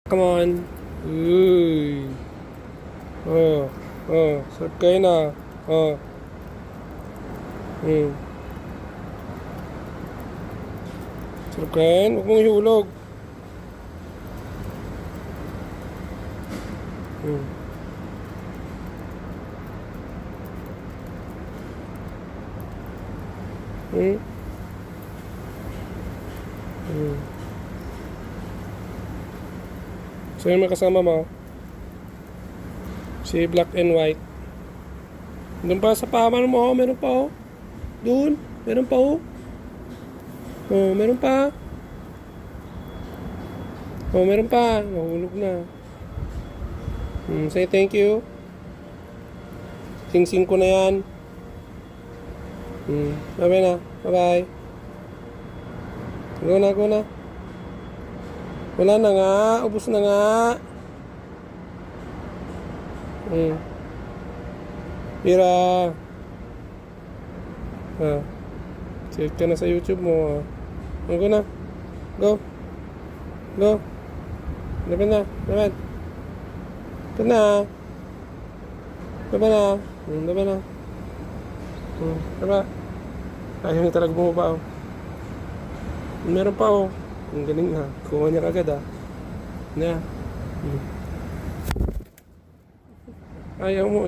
Come on. Uy. Oh. Oh. Sarap kayo na. Oh. Hmm. Sarap kayo. Huwag mong ihulog. Hmm. Hmm. Hmm. So yung may kasama mo, si black and white. Doon pa sa paman mo, meron pa oh. Doon, meron pa oh. Oh, meron pa. Oh, meron pa. Nahulog na. Say thank you. Sing-sing ko na yan. Bye-bye na. Bye-bye. Go na, go na. Wala na nga. Ubus na nga. Mira. Save ka na sa YouTube mo. Go na. Go. Go. Laban na. Laban. Ito na. Laban na. Laban na. Laban. Ayaw niya talaga bumaba oh. Meron pa oh. Ang galing ha. Kuha niya kagad ah. Ayaw mo.